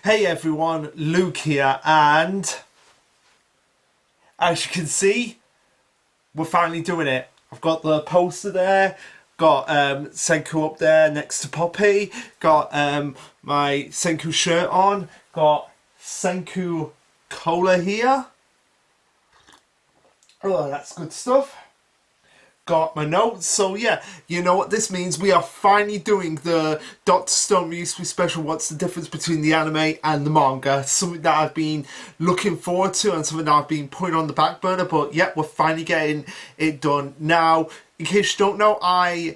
Hey everyone, Luke here, and as you can see, we're finally doing it. I've got the poster there, got Senku up there next to Poppy, got my Senku shirt on, got Senku cola here. Oh, that's good stuff. Got my notes, so yeah, you know what this means. We are finally doing the Dr. Stone Ryusui special. What's the difference between the anime and the manga? Something that I've been looking forward to and something that I've been putting on the back burner, but yeah, we're finally getting it done. Now, in case you don't know, I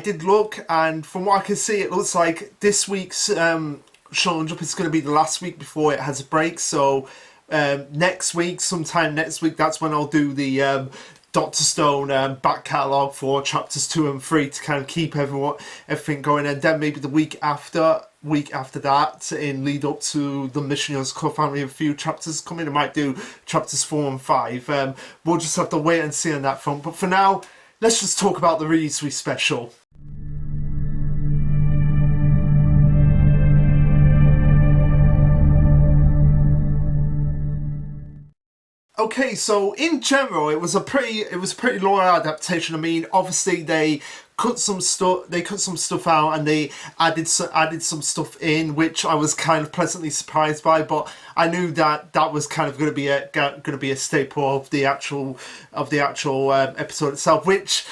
did look, and from what I can see, it looks like this week's Shonen Jump is going to be the last week before it has a break, so next week, sometime next week, that's when I'll do the Dr. Stone back catalogue for chapters 2 and 3 to kind of keep everything going, and then maybe the week after that, in lead up to the Missionaries Club family, a few chapters coming. I might do chapters 4 and 5. We'll just have to wait and see on that front, but for now, let's just talk about the Ryusui special. Okay, so in general, it was a pretty loyal adaptation. I mean, obviously they cut some stuff out, and they added some stuff in, which I was kind of pleasantly surprised by. But I knew that was kind of going to be a staple of the actual episode itself, which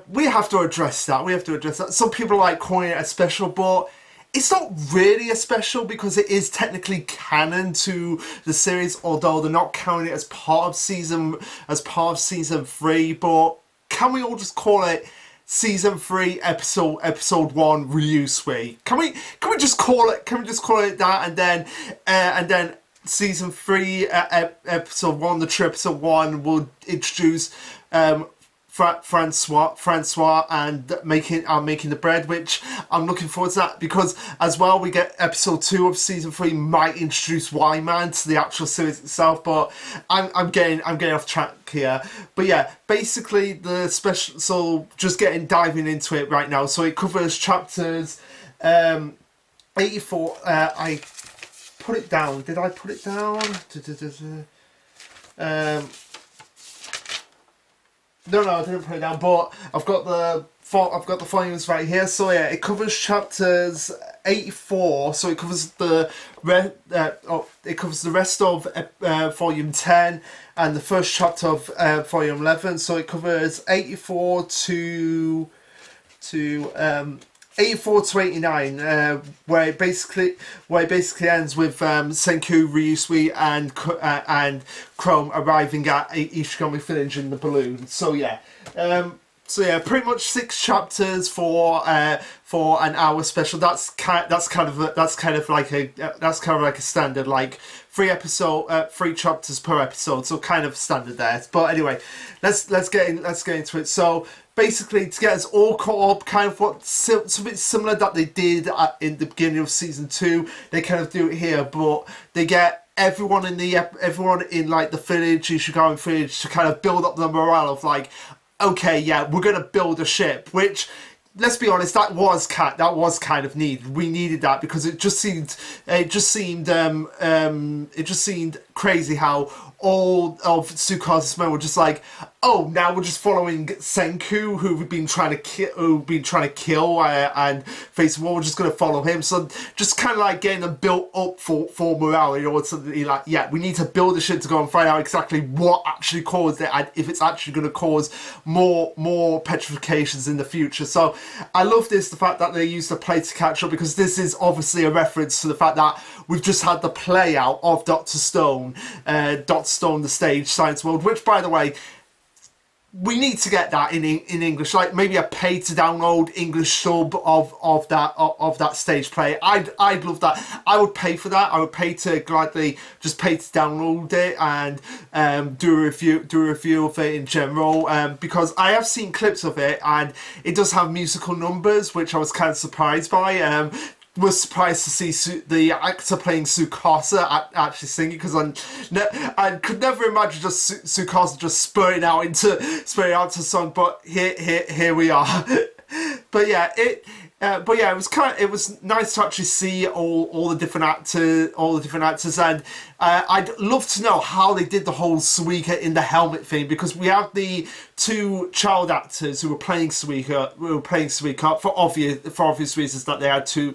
we have to address that. Some people like calling it a special, but it's not really a special because it is technically canon to the series, although they're not counting it as part of season 3. But can we all just call it season 3 episode 1 Ryusui? Can we just call it that, and then season 3 episode 1, the true episode 1, will introduce Francois and making the bread, which I'm looking forward to that, because as well we get episode 2 of season 3 might introduce Y-Man to the actual series itself. But I'm getting off track here. But yeah, basically the special, so just diving into it right now. So it covers chapters 84. I put it down. Did I put it down? No, I didn't put it down, but I've got the volumes right here. So yeah, it covers chapters 84. So it covers the rest of volume 10 and the first chapter of volume 11. So it covers 84 to 89, where it basically ends with Senku, Ryusui, and Chrome arriving at Ishigami Village in the balloon. So yeah, pretty much 6 chapters for an hour special. That's kind of like a standard, like 3 chapters per episode. So kind of standard there. But anyway, let's get into it. So basically, to get us all caught up, kind of something similar that they did in the beginning of season 2, they kind of do it here, but they get everyone in like the village, Ishigami Village, to kind of build up the morale of like, okay, yeah, we're gonna build a ship, which, let's be honest, that was kind of needed. We needed that because it just seemed crazy how all of Tsukasa's men were just like, oh, now we're just following Senku, who we've been trying to kill and face war. We're just going to follow him. So just kind of like getting them built up for morale. You know, it's like, yeah, we need to build a shit to go and find out exactly what actually caused it, and if it's actually going to cause more petrifications in the future. So I love the fact that they used the play to catch up, because this is obviously a reference to the fact that we've just had the play out of Dr. Stone, the stage Science World, which, by the way, we need to get that in English, like maybe a pay to download English sub of that stage play. I'd love that. I would pay for that. I would pay to gladly just pay to download it and do a review of it in general, because I have seen clips of it and it does have musical numbers, which I was kind of surprised by. Was surprised to see the actor playing Tsukasa actually singing, because I could never imagine just Tsukasa just spurting out to song. But here we are. But yeah, But yeah, it was nice to actually see all the different actors, and I'd love to know how they did the whole Suika in the helmet thing, because we have the two child actors who were playing Suika for obvious reasons, that they had two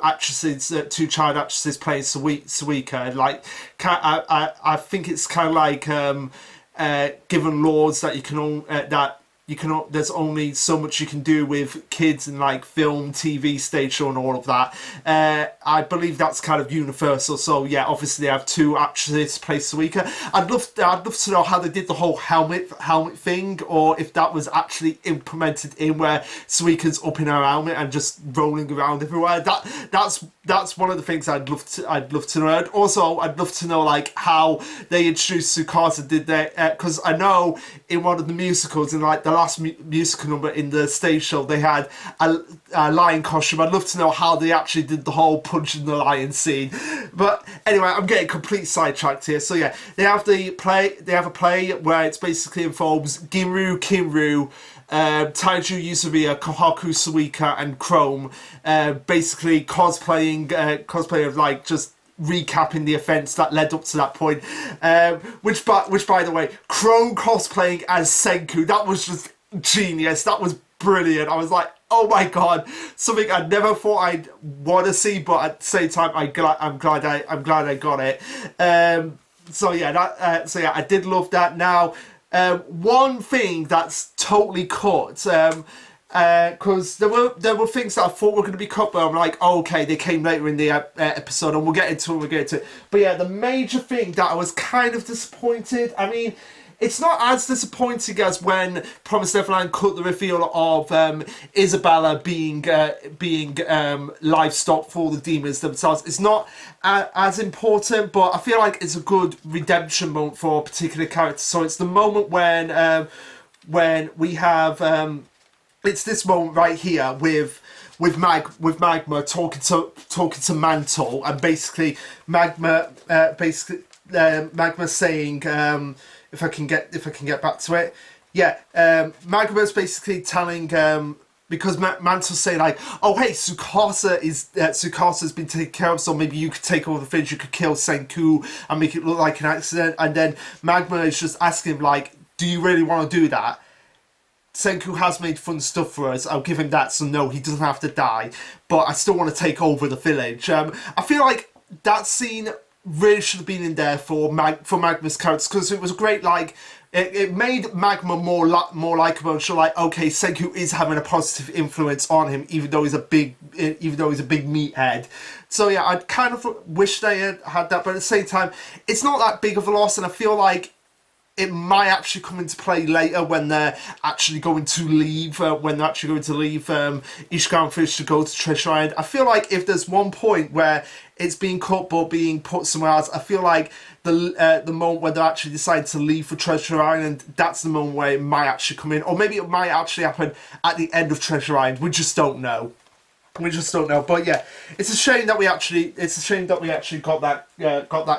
actresses, two child actresses playing Suika, and like I think it's kind of like given laws that there's only so much you can do with kids in like film, TV, stage show, and all of that. I believe that's kind of universal. So yeah, obviously they have two actresses play Suika. I'd love to know how they did the whole helmet thing, or if that was actually implemented in where Suika's up in her helmet and just rolling around everywhere. That's one of the things I'd love to know. And also, I'd love to know like how they introduced Tsukasa. Did they? Because I know in one of the musicals, in like the last musical number in the stage show, they had a lion costume. I'd love to know how they actually did the whole punching the lion scene. But anyway, I'm getting complete sidetracked here. So yeah, they have a play where it's basically involves Ginru, Kinru, Taiju Yuzumiya, Kohaku Suika, and Chrome, basically cosplaying of like just recapping the events that led up to that point. Which by the way, Chrome cosplaying as Senku, that was just genius. That was brilliant. I was like, oh my god, something I never thought I'd want to see, but at the same time, I'm glad I got it. So yeah, I did love that. Now, one thing that's totally cut, because there were things that I thought were going to be cut, but I'm like, oh, okay, they came later in the episode, and we'll get into it. But yeah, the major thing that I was kind of disappointed. I mean, it's not as disappointing as when Promised Neverland cut the reveal of Isabella being livestock for the demons themselves. It's not as important, but I feel like it's a good redemption moment for a particular character. So it's the moment when we have it's this moment right here with Magma talking to Mantle, and basically Magma saying, if I can get back to it, yeah, Magma's basically telling, because Mantle's saying like, oh hey, Tsukasa's been taken care of, so maybe you could take over the village, you could kill Senku and make it look like an accident, and then Magma is just asking him like, do you really want to do that? Senku has made fun stuff for us, I'll give him that, so no, he doesn't have to die, but I still want to take over the village. I feel like that scene really should have been in there for Magma's character, because it was great, like, it made Magma more likeable, and show like, okay, Senku is having a positive influence on him, even though he's a big meathead. So yeah, I kind of wish they had that, but at the same time, it's not that big of a loss, and I feel like it might actually come into play later when they're actually going to leave. Ishika and Fish to go to Treasure Island. I feel like if there's one point where it's being cut but being put somewhere else, I feel like the moment where they actually decide to leave for Treasure Island, that's the moment where it might actually come in, or maybe it might actually happen at the end of Treasure Island. We just don't know. But yeah, it's a shame that we actually got that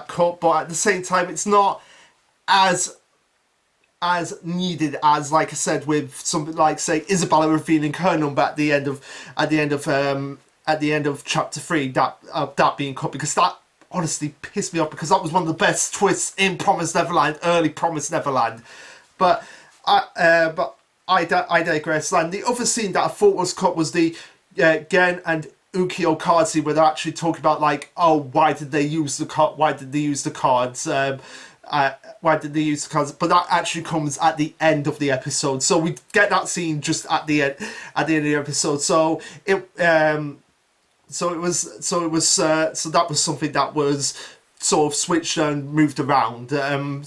cut. But at the same time, it's not as needed as, like I said, with something like, say, Isabella revealing her number at the end of chapter 3, that being cut, because that honestly pissed me off, because that was one of the best twists in early Promised Neverland. But I digress. And the other scene that I thought was cut was the Gen and Ukio card scene, where they're actually talking about like, oh, why did they use the cards? Why did they use the cards? But that actually comes at the end of the episode, so we get that scene just at the end of the episode. So that was something that was sort of switched and moved around.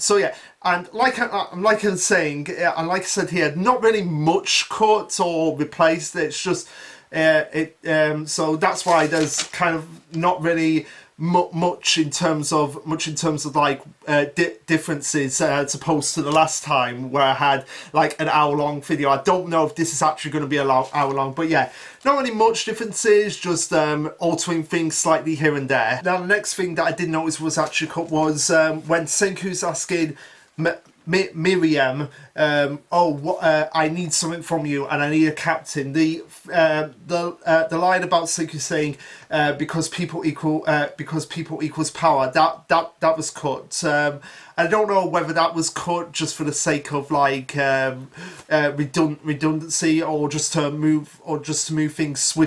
So yeah, and like I said here, not really much cut or replaced. It's just so that's why there's kind of not really much in terms of like differences as opposed to the last time where I had like an hour-long video. I don't know if this is actually going to be an hour-long, but yeah, not really much differences, just altering things slightly here and there. Now the next thing that I did notice was actually cut was when Senku's asking Miriam, oh, I need something from you, and I need a captain. The line about Senku saying, because people equals power. That was cut. I don't know whether that was cut just for the sake of like redundancy, or just to move things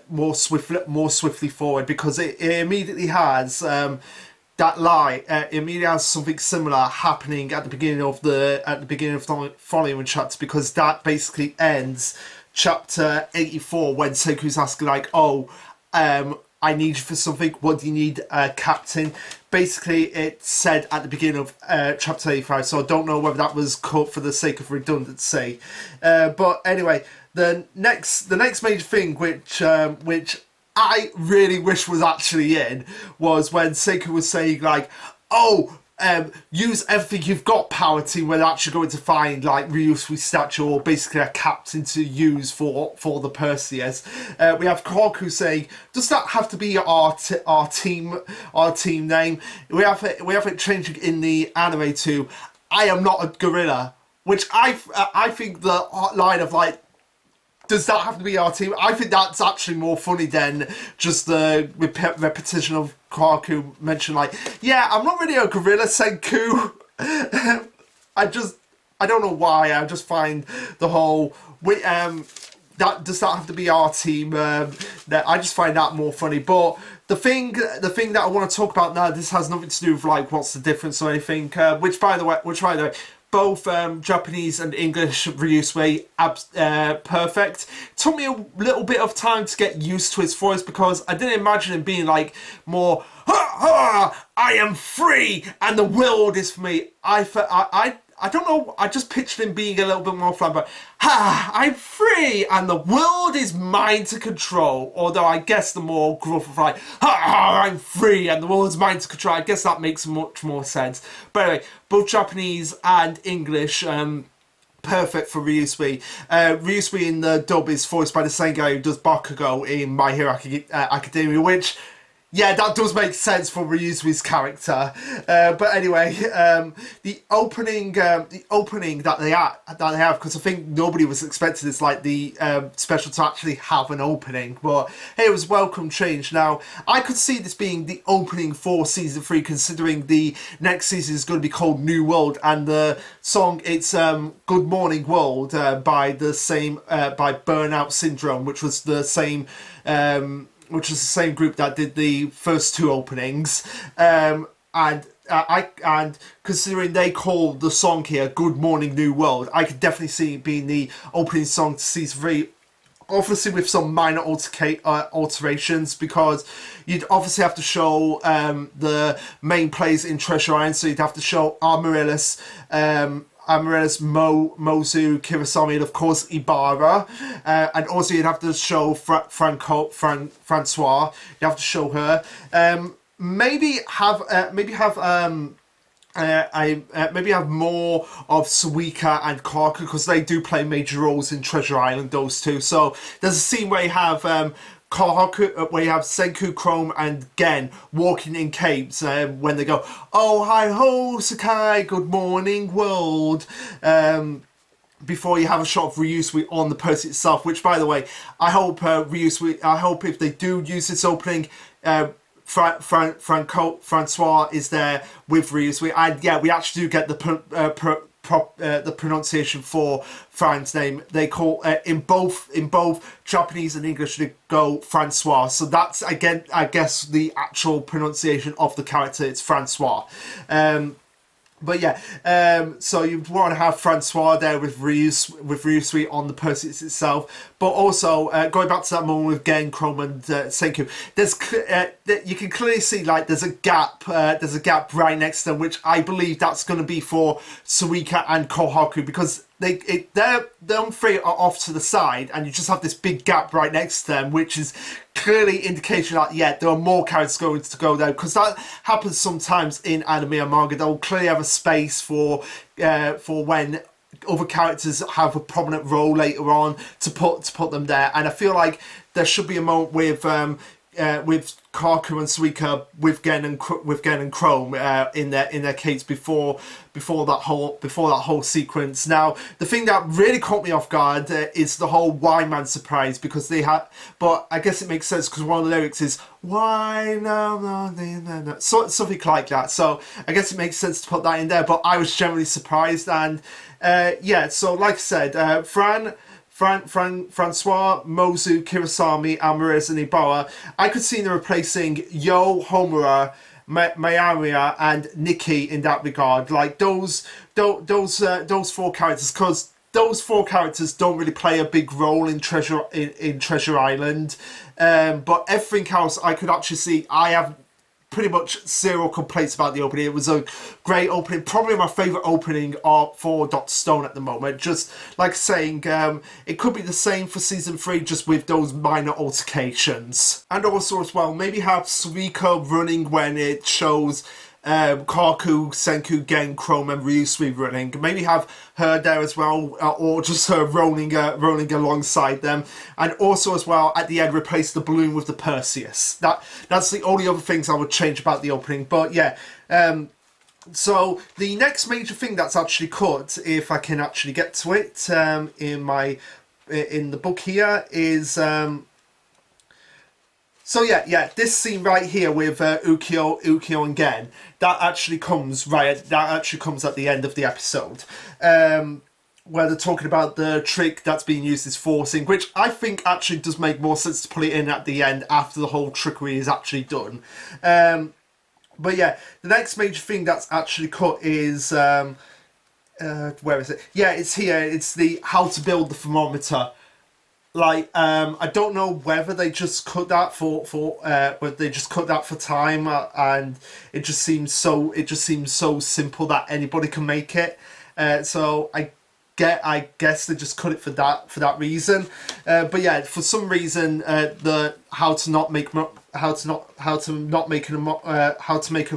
more swiftly forward, because it immediately has. That lie immediately has something similar happening at the beginning of the following chapter, because that basically ends chapter 84 when Seku's asking like, oh, I need you for something. What do you need, Captain? Basically, it said at the beginning of chapter 85, so I don't know whether that was cut for the sake of redundancy. But anyway, the next major thing, which I really wish was actually in, was when Seiko was saying like, oh, use everything you've got, power team, when actually going to find like Ryusui's statue, or basically a captain to use for the Perseus. We have Koku saying, does that have to be our team name? We have it changing in the anime to, I am not a gorilla, which I think the line of like, does that have to be our team? I think that's actually more funny than just the repetition of Kaku mentioned like, yeah, I'm not really a gorilla, Senku. I don't know why, I just find the whole, that does that have to be our team? That I just find that more funny. But the thing that I want to talk about now, this has nothing to do with like what's the difference or anything. Which by the way, both Japanese and English Ryusui perfect. Took me a little bit of time to get used to his voice, because I didn't imagine him being like more, ha ha, I am free and the world is for me. I don't know, I just pictured him being a little bit more flamboyant. Ha, I'm free and the world is mine to control. Although I guess the more gruff of like, ha, I'm free and the world is mine to control, I guess that makes much more sense. But anyway, both Japanese and English, perfect for Ryusui. Ryusui in the dub is voiced by the same guy who does Bakugo in My Hero Academia, which, yeah, that does make sense for Ryusui's character. But anyway, the opening that they have, because I think nobody was expecting this, like the special to actually have an opening. But hey, it was a welcome change. Now, I could see this being the opening for season 3, considering the next season is going to be called New World, and the song, it's Good Morning World by the same by Burnout Syndrome, which was the same. Which is the same group that did the first 2 openings, and considering they call the song here "Good Morning New World," I could definitely see it being the opening song to season 3. Obviously, with some minor alterations, because you'd obviously have to show the main players in Treasure Island, so you'd have to show Amaryllis, Mozu, Kirasami, and of course Ibarra, and also you'd have to show Francois. You have to show her. Maybe have more of Suika and Kaku, because they do play major roles in Treasure Island, those two. So there's a scene where you have Kahaku, where you have Senku, Chrome, and Gen walking in capes when they go, oh, hi ho, Sakai, good morning, world. Before you have a shot of Ryusui on the post itself, which, by the way, I hope I hope if they do use this opening, Francois is there with Ryusui, and yeah, we actually do get the pronunciation for Fran's name. They call in both Japanese and English they go Francois. So that's again, I guess, the actual pronunciation of the character. It's Francois. But yeah, so you want to have Francois there with Ryusui on the Perseus itself, but also going back to that moment with Gen, Chrome, and Senku. You can clearly see like there's a gap right next to them, which I believe that's going to be for Suika and Kohaku, because their three are off to the side, and you just have this big gap right next to them, which is clearly indication that, yeah, there are more characters going to go there, because that happens sometimes in anime and manga. They'll clearly have a space for when other characters have a prominent role later on to put them there, and I feel like there should be a moment with Kaku and Suika with Gen and Chrome in their case before that whole sequence. Now, the thing that really caught me off guard is the whole "Why Man" surprise, because they had. But I guess it makes sense because one of the lyrics is "Why no," so something like that. So I guess it makes sense to put that in there. But I was generally surprised, and yeah. So like I said, Francois, Mozu, Kirasami, Alvarez, and Ibarra. I could see them replacing Yo, Homura, Mayamia, and Nikki in that regard. Like those four characters, because those four characters don't really play a big role in Treasure Island. But everything else, I could actually see. I have pretty much zero complaints about the opening. It was a great opening, probably my favourite opening for Dr. Stone at the moment. Just like saying, it could be the same for season 3, just with those minor altercations. And also as well, maybe have Suika running when it shows Kaku, Senku, Gen, Chrome, and Ryusui running. Maybe have her there as well, or just her rolling alongside them. And also as well, at the end, replace the balloon with the Perseus. That's the only other things I would change about the opening. But yeah, so the next major thing that's actually cut, if I can actually get to it, in the book here is. So yeah, this scene right here with Ukyo and Gen, that actually comes at the end of the episode, where they're talking about the trick that's being used is forcing, which I think actually does make more sense to put it in at the end after the whole trickery is actually done. But yeah, the next major thing that's actually cut is where is it? Yeah, it's here. It's the how to build the thermometer. Like, I don't know whether they just cut that but they just cut that for time, and it just seems so simple that anybody can make it. So I guess they just cut it for that reason. But yeah, for some reason, the how to make a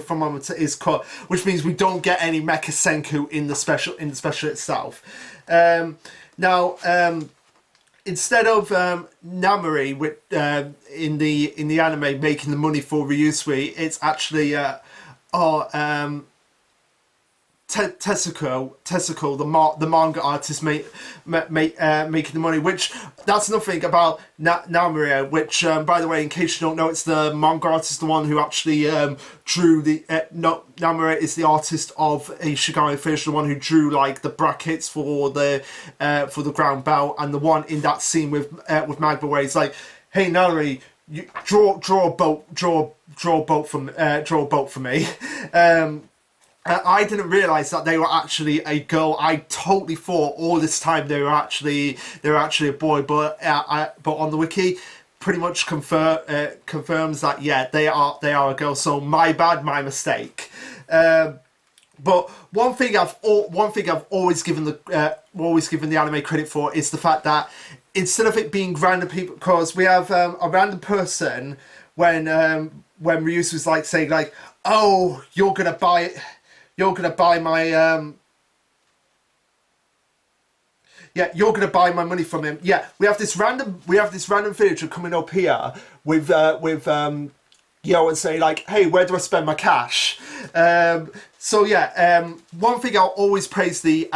thermometer is cut, which means we don't get any Mecha Senku in the special itself. Now. Instead of Namori in the anime making the money for Ryusui, it's actually Tezuko, the manga artist, making the money. Which that's nothing about Namori. Which, by the way, in case you don't know, it's the manga artist, the one who actually drew the. Namori is the artist of Ishigami Fish, the one who drew like the brackets for the ground belt, and the one in that scene with Magma where he's like, "Hey Namori, you draw a boat for me." I didn't realise that they were actually a girl. I totally thought all this time they were actually a boy. But on the wiki, pretty much confirms that yeah, they are a girl. So my bad, my mistake. But one thing I've always given the anime credit for is the fact that instead of it being random people, because we have a random person when Ryusu was like saying like, "Oh, you're gonna buy it. You're gonna buy my you're gonna buy my money from him." Yeah, we have this random villager coming up here with Yo and say like, "Hey, where do I spend my cash?" So yeah, one thing I'll always praise in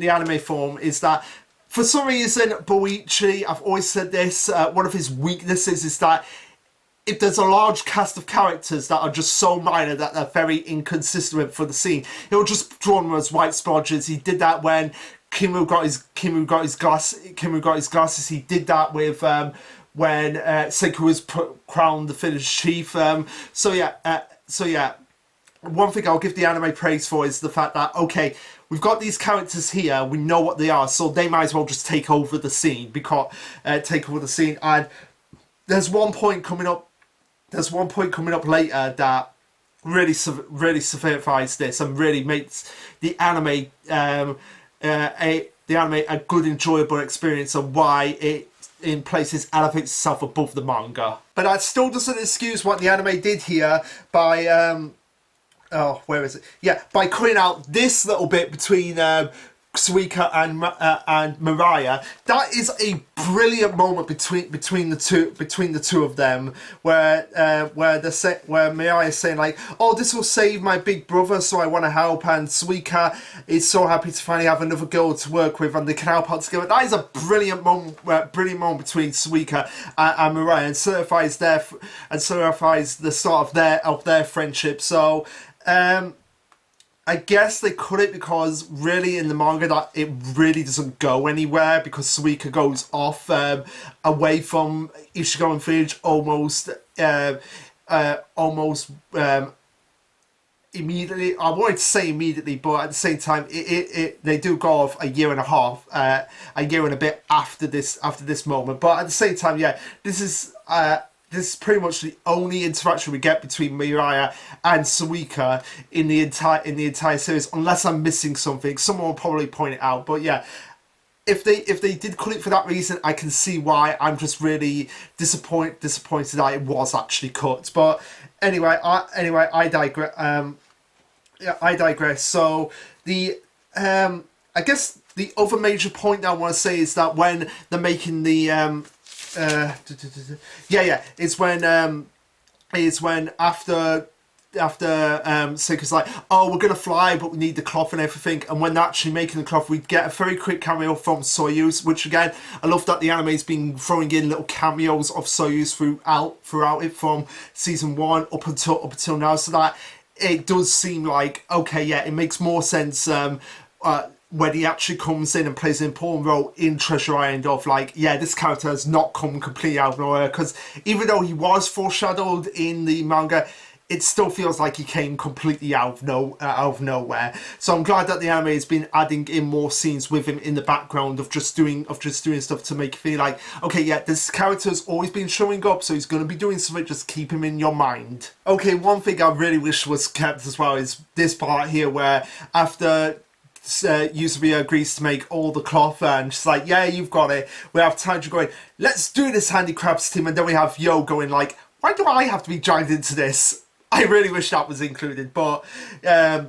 the anime form is that for some reason Boichi, I've always said this, one of his weaknesses is that if there's a large cast of characters that are just so minor that they're very inconsistent for the scene, he'll just draw them as white splodges. He did that when Kimu got his glasses. He did that with when Senku was crowned the Finnish chief. So yeah. One thing I'll give the anime praise for is the fact that okay, we've got these characters here, we know what they are, so they might as well just take over the scene And there's one point coming up later that really solidifies this and really makes the anime a good, enjoyable experience, and why it in places elevates itself above the manga. But that still doesn't excuse what the anime did here by where is it? Yeah, by cutting out this little bit between Suika and Mariah. That is a brilliant moment between the two of them, where Mariah is saying like, "Oh, this will save my big brother, so I want to help," and Suika is so happy to finally have another girl to work with, and they can help out together. That is a brilliant moment between Suika and Mariah, and certifies the start of their friendship. So. I guess they cut it because really in the manga that it really doesn't go anywhere, because Suika goes off away from Ichigo and Village almost immediately. I wanted to say immediately, but at the same time, they do go off a year and a half, a year and a bit after this moment. But at the same time, yeah, this is pretty much the only interaction we get between Mariah and Suika in the entire series, unless I'm missing something. Someone will probably point it out, but yeah. If they did cut it for that reason, I can see why. I'm just really disappointed that it was actually cut. But anyway, I digress. I digress. So I guess the other major point that I want to say is that when they're making the it's when after Seika's like, "Oh, we're gonna fly, but we need the cloth and everything," and when they're actually making the cloth, we get a very quick cameo from Soyuz, which again, I love that the anime's been throwing in little cameos of Soyuz throughout it from season 1 up until now, so that it does seem like, okay, yeah, it makes more sense when he actually comes in and plays an important role in Treasure Island, of like, yeah, this character has not come completely out of nowhere, because even though he was foreshadowed in the manga, it still feels like he came completely out of nowhere. So I'm glad that the anime has been adding in more scenes with him in the background of just doing stuff to make you feel like, okay, yeah, this character's always been showing up, so he's going to be doing something, just keep him in your mind. Okay, one thing I really wish was kept as well is this part here where after Yuzuriha agrees to make all the cloth, and she's like, "Yeah, you've got it." We have Tanjiro going, "Let's do this, handicrafts team," and then we have Yo going like, "Why do I have to be joined into this?" I really wish that was included, but yeah,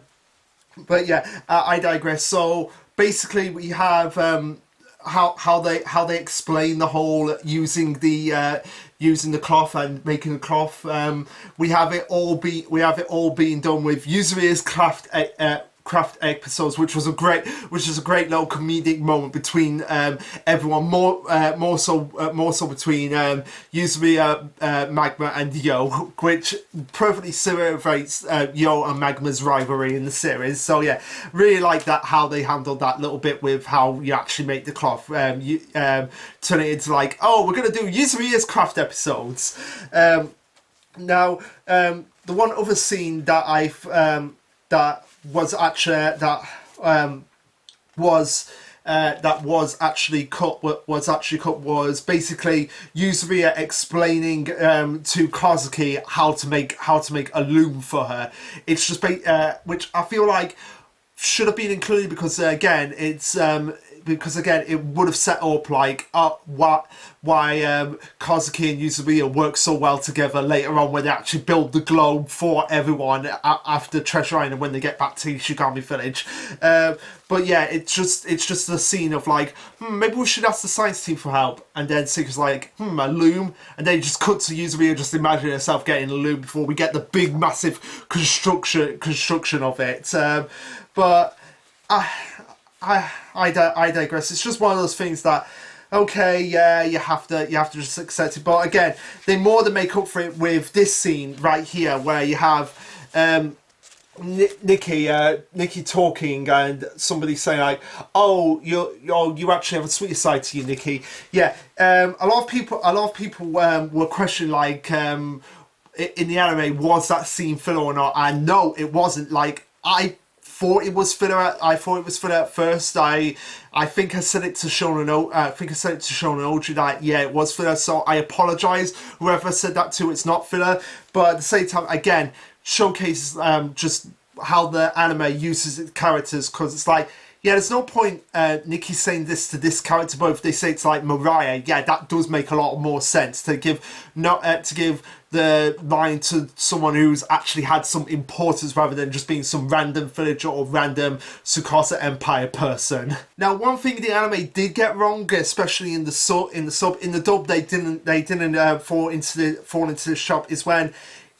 I digress. So basically, we have how they explain the whole using the cloth and making the cloth. We have it all being done with Yuzuriha's craft episodes, which was a great little comedic moment between everyone, more so between Yuzuriha, Magma and Yo, which perfectly celebrates Yo and Magma's rivalry in the series. So yeah, really like that, how they handled that little bit with how you actually make the cloth, turn it into like, oh, we're gonna do Yuzuriha's craft episodes. Now the one other scene that was actually cut was basically Yuzuriha explaining to Kazuki how to make a loom for her. It's just which I feel like should have been included, because again it would have set up like why Kazuki and Yuzuriha work so well together later on when they actually build the globe for everyone after Treasure Island when they get back to Ishigami Village. But yeah, it's just the scene of like, maybe we should ask the science team for help, and then Seika's like, a loom, and then just cut to Yuzuriha just imagining herself getting a loom before we get the big massive construction of it. But I digress. It's just one of those things that, okay, yeah, you have to just accept it. But again, they more than make up for it with this scene right here, where you have Nikki talking, and somebody saying like, "Oh, you actually have a sweeter side to you, Nikki." Yeah, a lot of people were questioning like, in the anime, was that scene filler or not? And no, it wasn't. Like, I thought it was filler at first. I think I said it to Shonen Oji that, yeah, it was filler, so I apologise whoever said that to. It's not filler, but at the same time, again, showcases just how the anime uses its characters, because it's like, yeah, there's no point Nikki saying this to this character, but if they say it's like Mariah, yeah, that does make a lot more sense to give the line to someone who's actually had some importance rather than just being some random villager or random Tsukasa Empire person. Now, one thing the anime did get wrong, especially in the dub, they didn't fall into the shop, is when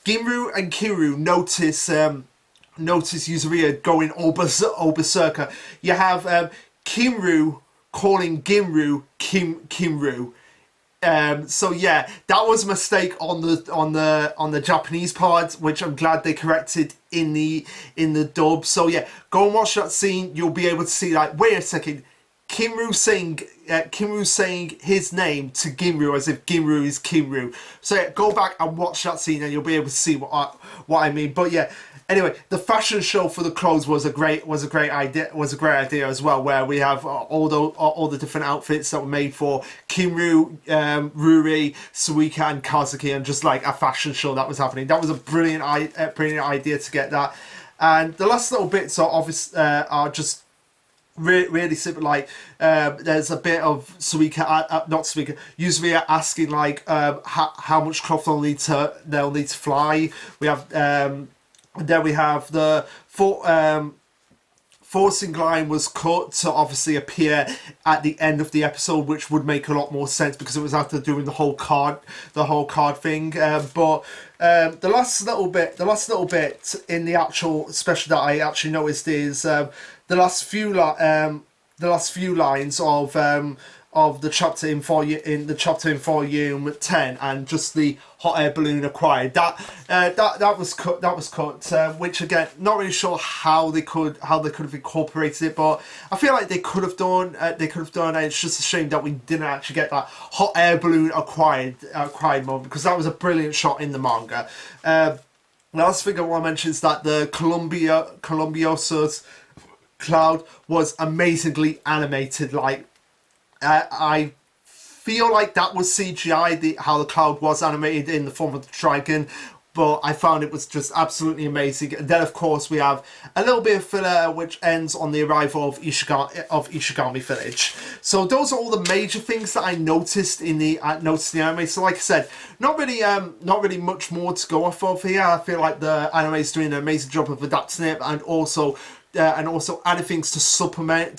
Ginru and Kiru notice Yuzuriha going all berserker. You have Kinru calling Ginru Kinru. So yeah, that was a mistake on the Japanese part, which I'm glad they corrected in the dub. So yeah, go and watch that scene. You'll be able to see, like, wait a second, Kinru saying his name to Ginru as if Ginru is Kinru. So yeah, go back and watch that scene, and you'll be able to see what I mean. But yeah. Anyway, the fashion show for the clothes was a great idea as well, where we have all the different outfits that were made for Kinru, Ruri, Suika, and Kazuki, and just like a fashion show that was happening. That was a brilliant idea to get that. And the last little bits are just really simple. Like there's a bit of Yuzuriha asking like how much cloth they'll need to fly. We have. And then we have the forcing line was cut to obviously appear at the end of the episode, which would make a lot more sense because it was after doing the whole card thing. But the last little bit in the actual special that I actually noticed is the last few lines of the chapter in volume 10, and just the hot air balloon acquired. That was cut. Which again, not really sure how they could have incorporated it, but I feel like they could have done. And it's just a shame that we didn't actually get that hot air balloon acquired moment, because that was a brilliant shot in the manga. The last thing I want to mention is that the Columbiosa's cloud was amazingly animated. Like, I feel like that was CGI, how the cloud was animated in the form of the dragon, but I found it was just absolutely amazing. And then, of course, we have a little bit of filler, which ends on the arrival of Ishigami Village. So those are all the major things that I noticed in the anime. So, like I said, not really much more to go off of here. I feel like the anime is doing an amazing job of adapting it, and also adding things to supplement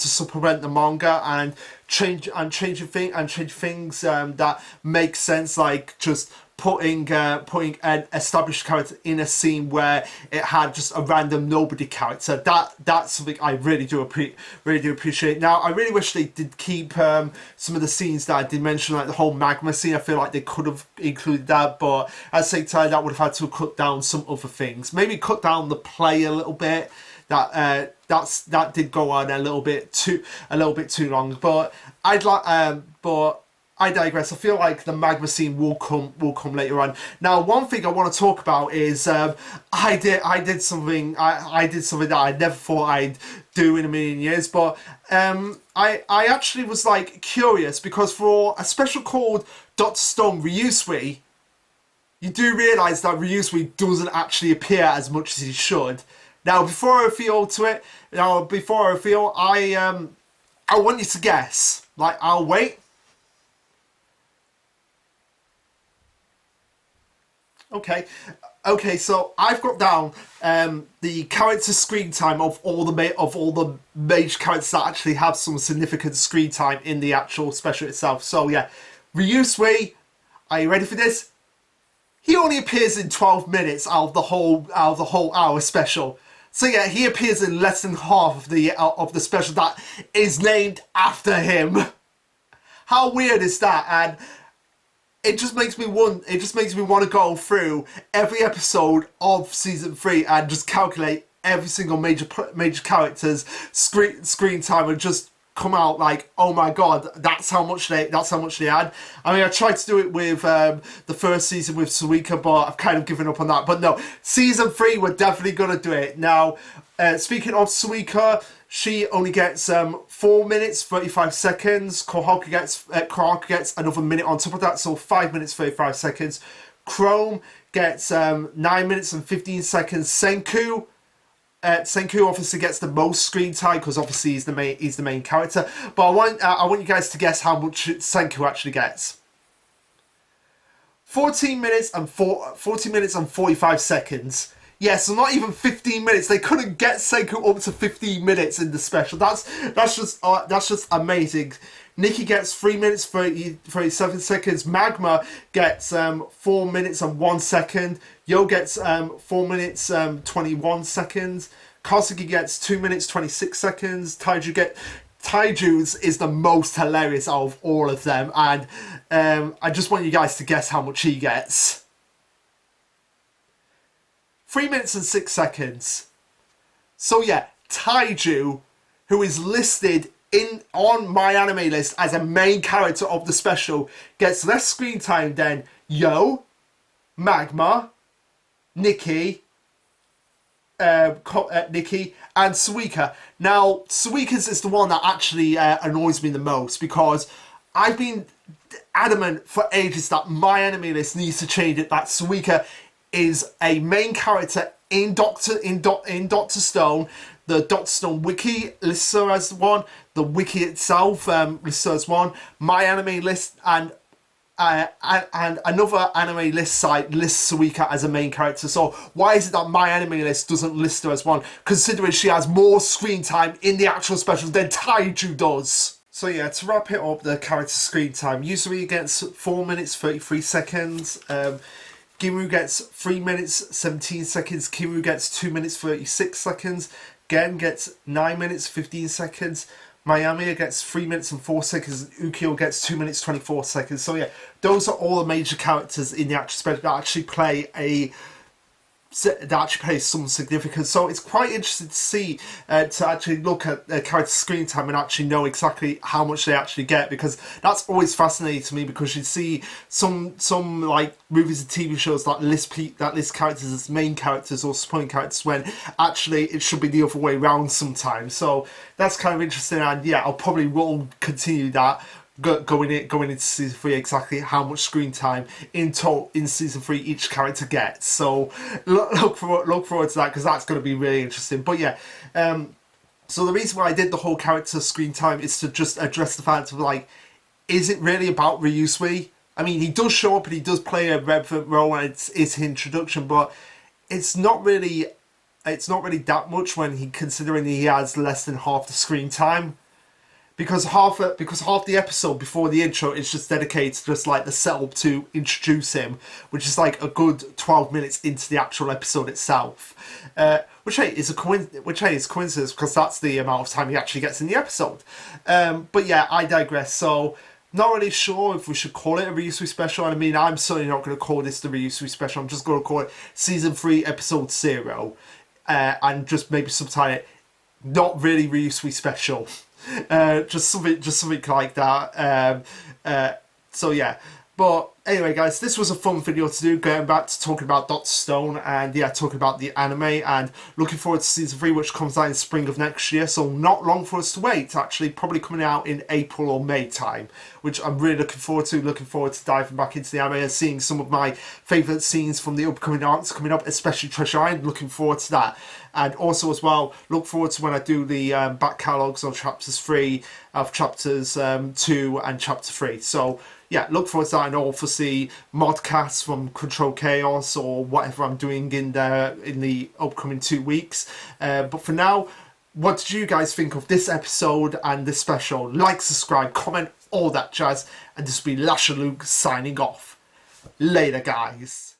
the manga, and changing things that make sense, like just putting an established character in a scene where it had just a random nobody character. That's something I really do appreciate. Now, I really wish they did keep some of the scenes that I did mention, like the whole magma scene. I feel like they could have included that, but at the same time, that would have had to cut down some other things. Maybe cut down the play a little bit. That did go on a little bit too long, but I digress. I feel like the magma scene will come later on. Now, one thing I want to talk about is I did something that I never thought I'd do in a million years, but I actually was like curious, because for a special called Dr. Stone Ryusui, you do realise that Ryusui doesn't actually appear as much as he should. Now, before I want you to guess. Like, I'll wait. Okay, so I've got down the character screen time of all the major characters that actually have some significant screen time in the actual special itself. So yeah, Ryusui, are you ready for this? He only appears in 12 minutes out of the whole hour special. So yeah, he appears in less than half of the special that is named after him. How weird is that? And it just makes me want to go through every episode of season 3 and just calculate every single major character's screen time, and just come out like, oh my god, that's how much they had. I mean, I tried to do it with the first season with Suika, but I've kind of given up on that. But no, season 3, we're definitely gonna do it. Now, speaking of Suika, she only gets 4 minutes 35 seconds. Kohaku gets another minute on top of that, so 5 minutes 35 seconds. Chrome gets 9 minutes and 15 seconds. Senku obviously gets the most screen time, because obviously he's the main character. But I want you guys to guess how much Senku actually gets. 14 minutes and 45 seconds. Yeah, so not even 15 minutes. They couldn't get Senku up to 15 minutes in the special. That's just amazing. Nikki gets 3 minutes 37 seconds. Magma gets 4 minutes and 1 second. Yo gets 4 minutes 21 seconds. Kosugi gets 2 minutes 26 seconds. Taiju's is the most hilarious out of all of them, and I just want you guys to guess how much he gets. 3 minutes and 6 seconds. So yeah, Taiju, who is listed on my anime list as a main character of the special, gets less screen time than Yo, Magma, Nikki, Nikki, and Suika. Now, Suika's is the one that actually annoys me the most, because I've been adamant for ages that my anime list needs to change it, that Suika is a main character in Doctor Stone. The Doctor Stone wiki lists her as one. The wiki itself lists her as one. My anime list and another anime list site lists Suika as a main character. So why is it that my anime list doesn't list her as one, considering she has more screen time in the actual special than Taiju does? So yeah, to wrap it up, the character screen time. Yuzui gets 4 minutes 33 seconds. Gimu gets 3 minutes 17 seconds. Kimu gets 2 minutes 36 seconds. Gen gets 9 minutes 15 seconds. Mayamiya gets 3 minutes and 4 seconds. Ukyo gets 2 minutes 24 seconds. So yeah, those are all the major characters in the actual special that actually play some significance. So it's quite interesting to see, to actually look at character screen time and actually know exactly how much they actually get, because that's always fascinating to me, because you see some like movies and TV shows that list characters as main characters or supporting characters, when actually it should be the other way around sometimes. So that's kind of interesting, and yeah, I'll probably will continue that going into season 3, exactly how much screen time in total in season 3 each character gets. So look forward to that, because that's going to be really interesting. But yeah, so the reason why I did the whole character screen time is to just address the fact of, like, is it really about Ryusui? I mean, he does show up and he does play a relevant role, and it's his introduction, but it's not really that much when considering he has less than half the screen time. Because half the episode before the intro is just dedicated to just like the setup to introduce him, which is like a good 12 minutes into the actual episode itself. Which is coincidence, because that's the amount of time he actually gets in the episode. But yeah, I digress. So not really sure if we should call it a Ryusui special. I mean, I'm certainly not going to call this the Ryusui special. I'm just going to call it Season 3 Episode 0. And just maybe subtitle it Not Really Ryusui Special. Just something like that. So yeah, but anyway, guys, this was a fun video to do, going back to talking about Dr. Stone, and yeah, talking about the anime, and looking forward to season 3, which comes out in spring of next year. So not long for us to wait. Actually, probably coming out in April or May time, which I'm really looking forward to. Looking forward to diving back into the anime and seeing some of my favourite scenes from the upcoming arcs coming up, especially Treasure Island. Looking forward to that. And also as well, look forward to when I do the back catalogues on chapters 3 of chapters 2 and chapter 3. So yeah, look forward to that, and obviously modcasts from Control Chaos or whatever I'm doing in the upcoming 2 weeks. But for now, what did you guys think of this episode and this special? Like, subscribe, comment, all that jazz. And this will be Lasherluke signing off. Later, guys.